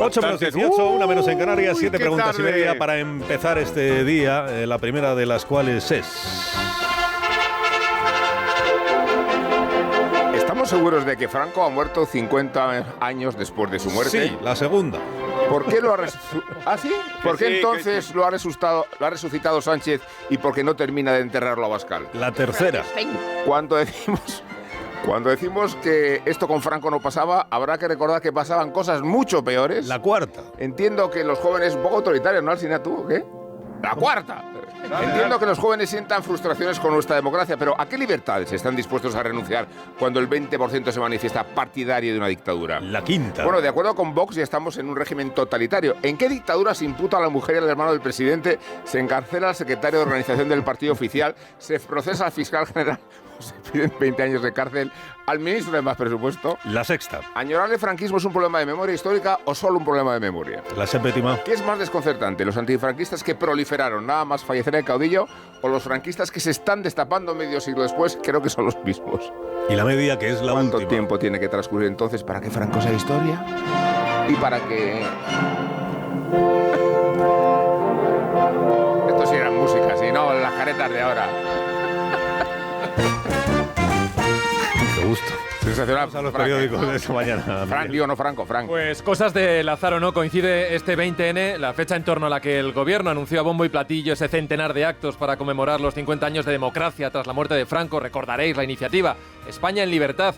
8 menos 18, 1 menos en Canarias, 7 preguntas tarde. y media para empezar este día, la primera de las cuales es... ¿Estamos seguros de que Franco ha muerto 50 años después de su muerte? Sí, la segunda. ¿Por qué lo ha resucitado? ¿Ah, sí? ¿Por qué entonces lo ha resucitado Sánchez y por qué no termina de enterrarlo a Abascal? La tercera. Cuando decimos que esto con Franco no pasaba, habrá que recordar que pasaban cosas mucho peores. La cuarta. Entiendo que los jóvenes, un poco autoritarios, ¿no, Alsina, tú o qué? La cuarta. Entiendo que los jóvenes sientan frustraciones con nuestra democracia, pero ¿a qué libertades están dispuestos a renunciar cuando el 20% se manifiesta partidario de una dictadura? La quinta. Bueno, de acuerdo con Vox, ya estamos en un régimen totalitario. ¿En qué dictadura se imputa a la mujer y al hermano del presidente, se encarcela al secretario de organización del partido oficial, se procesa al fiscal general o se piden 20 años de cárcel al ministro de más presupuesto? La sexta. ¿Añorar el franquismo es un problema de memoria histórica o solo un problema de memoria? La séptima. ¿Qué es más desconcertante, los antifranquistas que proliferaron nada más fallecer el caudillo o los franquistas que se están destapando medio siglo después? Creo que son los mismos. Y la media, que es la última. ¿Cuánto tiempo tiene que transcurrir entonces para que Franco sea historia? Y para que... Esto sí era música, si no, las caretas de ahora. Qué gusto. Sensacional. Vamos a los periódicos de esta mañana. Franco. Pues cosas del azar o no, coincide este 20N, la fecha en torno a la que el gobierno anunció a bombo y platillo ese centenar de actos para conmemorar los 50 años de democracia tras la muerte de Franco. Recordaréis la iniciativa España en Libertad.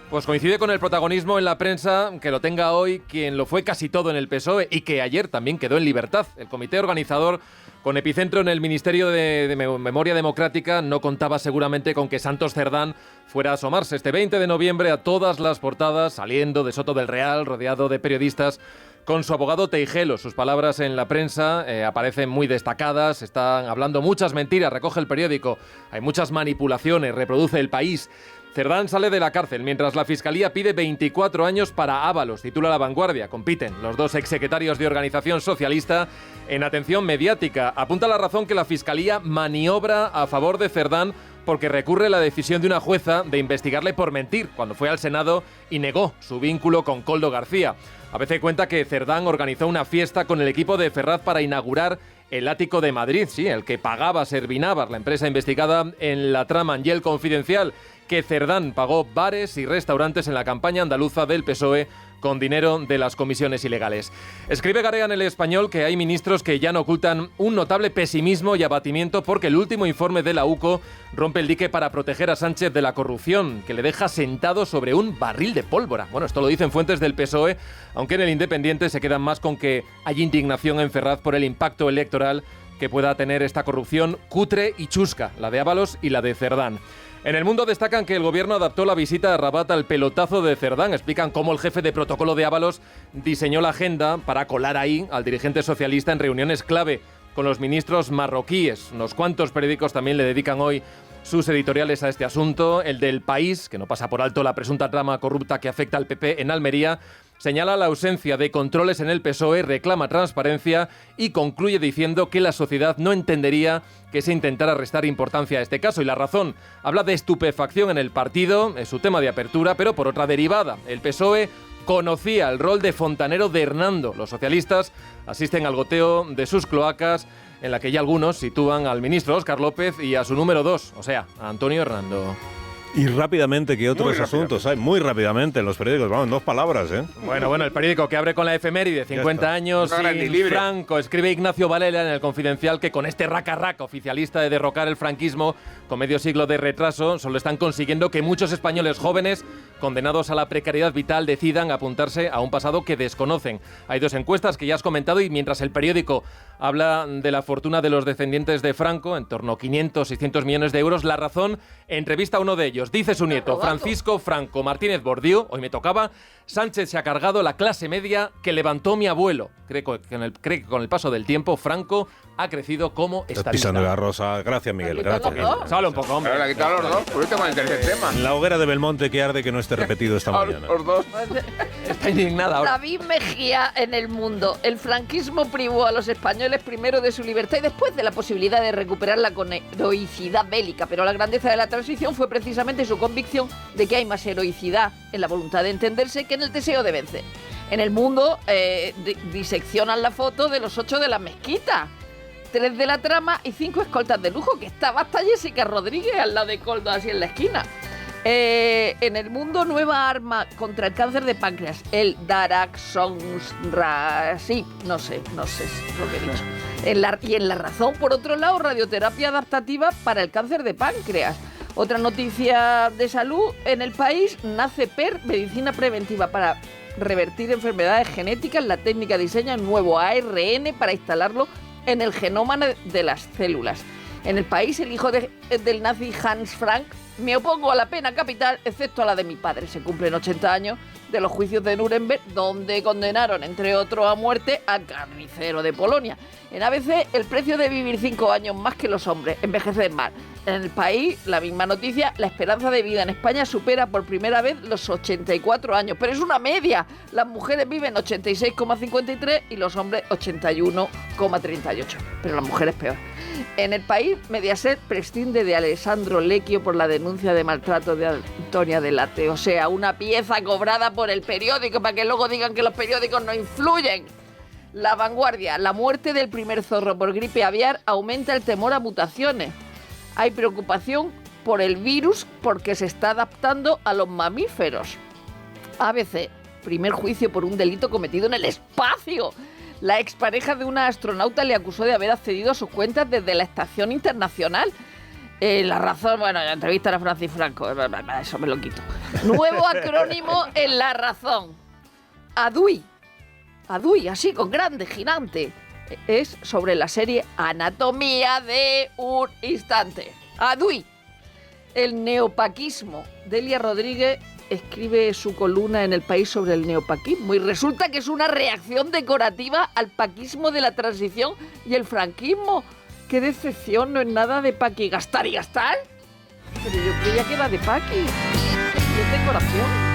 Pues coincide con el protagonismo en la prensa que lo tenga hoy quien lo fue casi todo en el PSOE y que ayer también quedó en libertad. El comité organizador, con epicentro en el Ministerio de Memoria Democrática, no contaba seguramente con que Santos Cerdán fuera a asomarse este 20 de noviembre a todas las portadas, saliendo de Soto del Real, rodeado de periodistas, con su abogado Teijelo. Sus palabras en la prensa aparecen muy destacadas, están hablando muchas mentiras, recoge el periódico, hay muchas manipulaciones, reproduce El País. Cerdán sale de la cárcel mientras la Fiscalía pide 24 años para Ábalos, titula La Vanguardia. Compiten los dos exsecretarios de Organización Socialista en atención mediática. Apunta La Razón que la Fiscalía maniobra a favor de Cerdán porque recurre la decisión de una jueza de investigarle por mentir cuando fue al Senado y negó su vínculo con Koldo García. ABC cuenta que Cerdán organizó una fiesta con el equipo de Ferraz para inaugurar el ático de Madrid, sí, el que pagaba Servinavar, la empresa investigada en la trama Angel Confidencial, que Cerdán pagó bares y restaurantes en la campaña andaluza del PSOE con dinero de las comisiones ilegales. Escribe Garea en El Español que hay ministros que ya no ocultan un notable pesimismo y abatimiento porque el último informe de la UCO rompe el dique para proteger a Sánchez de la corrupción, que le deja sentado sobre un barril de pólvora. Bueno, esto lo dicen fuentes del PSOE, aunque en El Independiente se quedan más con que hay indignación en Ferraz por el impacto electoral que pueda tener esta corrupción cutre y chusca, la de Ábalos y la de Cerdán. En El Mundo destacan que el gobierno adaptó la visita a Rabat al pelotazo de Cerdán. Explican cómo el jefe de protocolo de Ábalos diseñó la agenda para colar ahí al dirigente socialista en reuniones clave con los ministros marroquíes. Unos cuantos periódicos también le dedican hoy sus editoriales a este asunto. El del País, que no pasa por alto la presunta trama corrupta que afecta al PP en Almería, señala la ausencia de controles en el PSOE, reclama transparencia y concluye diciendo que la sociedad no entendería que se intentara restar importancia a este caso. Y La Razón habla de estupefacción en el partido, es su tema de apertura, pero por otra derivada. El PSOE conocía el rol de fontanero de Hernando. Los socialistas asisten al goteo de sus cloacas, en la que ya algunos sitúan al ministro Óscar López y a su número 2, o sea, a Antonio Hernando. Y rápidamente, ¿qué otros asuntos hay? Muy rápidamente en los periódicos, vamos, en 2 palabras, ¿eh? Bueno, el periódico que abre con la efeméride, 50 años sin Franco. Escribe Ignacio Varela en El Confidencial que con este raca-raca oficialista de derrocar el franquismo, con medio siglo de retraso, solo están consiguiendo que muchos españoles jóvenes condenados a la precariedad vital decidan apuntarse a un pasado que desconocen. Hay 2 encuestas que ya has comentado y mientras el periódico habla de la fortuna de los descendientes de Franco, en torno a 500, 600 millones de euros, La Razón entrevista a uno de ellos. Dice su nieto, Francisco Franco Martínez Bordiú, hoy me tocaba, Sánchez se ha cargado la clase media que levantó mi abuelo. Cree que con el paso del tiempo Franco ha crecido como estadista. Estás pisando la rosa. Gracias, Miguel. Gracias. Sale un poco, hombre. Pero le ha quitado los 2, por último con el tercer tema. La hoguera de Belmonte que arde que no esté repetido esta mañana. Los 2. Está indignada ahora. David Mejía en El Mundo. El franquismo privó a los españoles primero de su libertad y después de la posibilidad de recuperarla con heroicidad bélica. Pero la grandeza de la transición fue precisamente su convicción de que hay más heroicidad en la voluntad de entenderse que en el deseo de vencer. En El Mundo diseccionan la foto de los 8 de la mezquita, 3 de la trama y 5 escoltas de lujo, que estaba hasta Jessica Rodríguez al lado de Koldo, así en la esquina. En El Mundo, nueva arma contra el cáncer de páncreas, el daraxonrasib, no sé lo que he dicho. Y en La Razón, por otro lado, radioterapia adaptativa para el cáncer de páncreas. Otra noticia de salud, en El País, nace PER, medicina preventiva para revertir enfermedades genéticas. La técnica diseña un nuevo ARN para instalarlo en el genoma de las células. En El País, el hijo del nazi Hans Frank: me opongo a la pena capital, excepto a la de mi padre. Se cumplen 80 años de los juicios de Nuremberg, donde condenaron, entre otros, a muerte al carnicero de Polonia. En ABC, el precio de vivir 5 años más que los hombres, envejecer más. En El País, la misma noticia, la esperanza de vida en España supera por primera vez los 84 años, pero es una media. Las mujeres viven 86,53 y los hombres 81,38, pero las mujeres peor. En El País, Mediaset prescinde de Alessandro Lecchio por la denuncia de maltrato de Antonia Delate. O sea, una pieza cobrada por el periódico para que luego digan que los periódicos no influyen. La Vanguardia: la muerte del primer zorro por gripe aviar aumenta el temor a mutaciones. Hay preocupación por el virus porque se está adaptando a los mamíferos. ABC: primer juicio por un delito cometido en el espacio. La expareja de una astronauta le acusó de haber accedido a sus cuentas desde la Estación Internacional. La Razón, bueno, la entrevista a Francis Franco, eso me lo quito. Nuevo acrónimo en La Razón: ADUI. ADUI, así, con grande, gigante. Es sobre la serie Anatomía de un Instante. ADUI. El neopaquismo. Delia Rodríguez escribe su columna en El País sobre el neopaquismo y resulta que es una reacción decorativa al paquismo de la transición y el franquismo. ¡Qué decepción! No es nada de paqui. ¿Gastar y gastar? Pero yo creía que era de paqui. Y es decoración.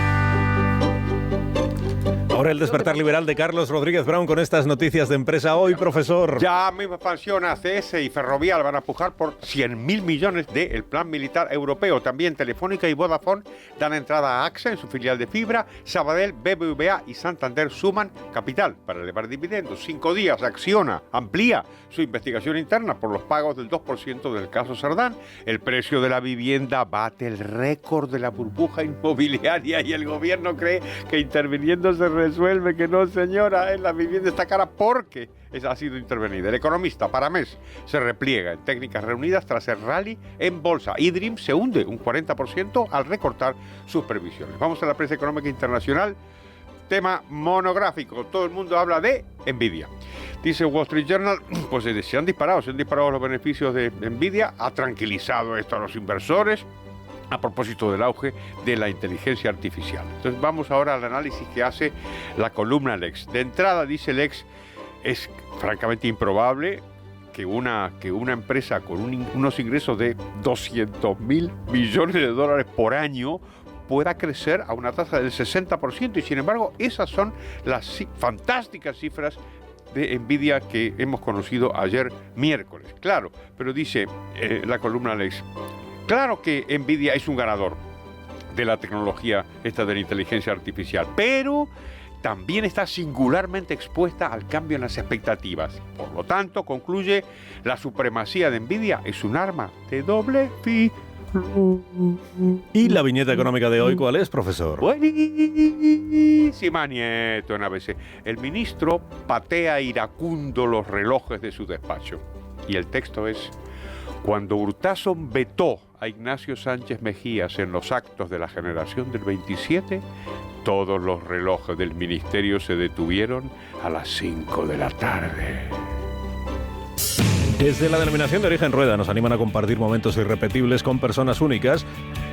Ahora el despertar liberal de Carlos Rodríguez Brown con estas noticias de Empresa Hoy, profesor. Ya misma expansión, ACS y Ferrovial van a pujar por 100.000 millones del plan militar europeo. También Telefónica y Vodafone dan entrada a AXA en su filial de fibra. Sabadell, BBVA y Santander suman capital para elevar dividendos. 5 días, Acciona amplía su investigación interna por los pagos del 2% del caso Sardán. El precio de la vivienda bate el récord de la burbuja inmobiliaria y el gobierno cree que interviniendo se resuelve. Que no, señora, la vivienda está cara porque ha sido intervenida. El economista Paramés se repliega en técnicas reunidas tras el rally en bolsa. eDreams se hunde un 40% al recortar sus previsiones. Vamos a la prensa económica internacional. Tema monográfico. Todo el mundo habla de Nvidia. Dice Wall Street Journal, pues se han disparado los beneficios de Nvidia. Ha tranquilizado esto a los inversores a propósito del auge de la inteligencia artificial. Entonces vamos ahora al análisis que hace la columna Lex. De entrada, dice Lex, es francamente improbable que una empresa con unos ingresos de 200.000 millones de dólares por año pueda crecer a una tasa del 60%, y sin embargo esas son las fantásticas cifras de Nvidia que hemos conocido ayer miércoles. Claro, pero dice la columna Lex, claro que Nvidia es un ganador de la tecnología esta de la inteligencia artificial, pero también está singularmente expuesta al cambio en las expectativas. Por lo tanto, concluye, la supremacía de Nvidia es un arma de doble filo. ¿Y la viñeta económica de hoy cuál es, profesor? Buenísima, Nieto, en ABC. El ministro patea iracundo los relojes de su despacho. Y el texto es: cuando Urtasun vetó a Ignacio Sánchez Mejías en los actos de la generación del 27, todos los relojes del ministerio se detuvieron a las 5 de la tarde. Desde la denominación de origen Rueda nos animan a compartir momentos irrepetibles con personas únicas,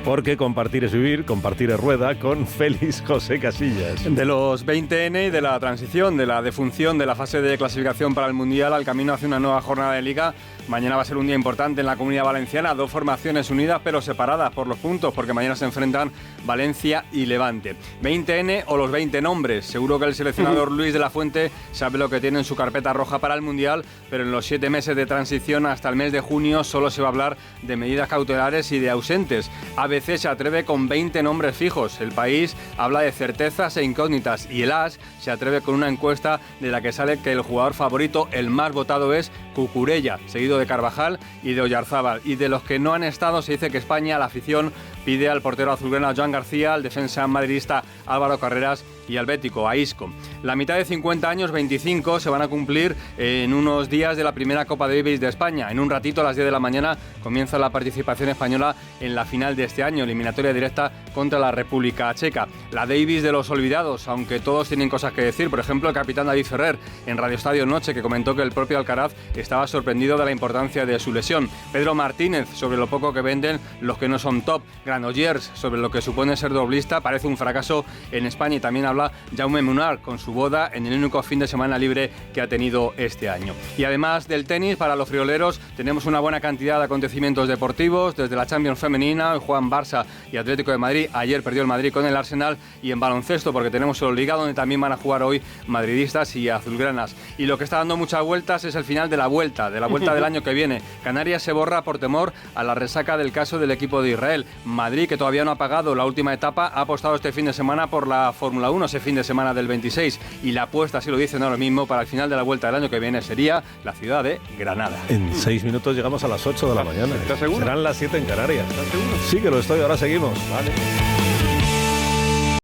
porque compartir es vivir, compartir es Rueda, con Félix José Casillas. De los 20N y de la transición, de la defunción de la fase de clasificación para el Mundial al camino hacia una nueva jornada de Liga, mañana va a ser un día importante en la Comunidad Valenciana. 2 formaciones unidas pero separadas por los puntos, porque mañana se enfrentan Valencia y Levante. 20N o los 20 nombres. Seguro que el seleccionador Luis de la Fuente sabe lo que tiene en su carpeta roja para el Mundial, pero en los 7 meses de transición hasta el mes de junio solo se va a hablar de medidas cautelares y de ausentes. Ha ABC se atreve con 20 nombres fijos. El País habla de certezas e incógnitas y el AS se atreve con una encuesta de la que sale que el jugador favorito, el más votado, es Cucurella, seguido de Carvajal y de Oyarzábal. Y de los que no han estado, se dice que España, la afición, pide al portero azulgrana Joan García, al defensa madridista Álvaro Carreras y al bético a Isco. La mitad de 50 años, 25, se van a cumplir en unos días de la primera Copa Davis de España. En un ratito, a las 10 de la mañana, comienza la participación española en la final de este año, eliminatoria directa contra la República Checa. La Davis de los olvidados, aunque todos tienen cosas que decir. Por ejemplo, el capitán David Ferrer en Radio Estadio Noche, que comentó que el propio Alcaraz estaba sorprendido de la importancia de su lesión. Pedro Martínez, sobre lo poco que venden los que no son top. Granollers, sobre lo que supone ser doblista, parece un fracaso en España. Y también habla Jaume Munar con su boda en el único fin de semana libre que ha tenido este año. Y además del tenis, para los frioleros tenemos una buena cantidad de acontecimientos deportivos, desde la Champions femenina, hoy juegan Barça y Atlético de Madrid, ayer perdió el Madrid con el Arsenal, y en baloncesto, porque tenemos el Liga, donde también van a jugar hoy madridistas y azulgranas. Y lo que está dando muchas vueltas es el final de la vuelta del año que viene. Canarias se borra por temor a la resaca del caso del equipo de Israel. Madrid, que todavía no ha pagado la última etapa, ha apostado este fin de semana por la Fórmula 1, ese fin de semana del 26, y la apuesta, así lo dicen ahora mismo, para el final de la vuelta del año que viene sería la ciudad de Granada. En 6 minutos llegamos a las 8 de la mañana. ¿Estás seguro? Serán las 7 en Canarias. ¿Estás seguro? Sí que lo estoy, ahora seguimos. Vale.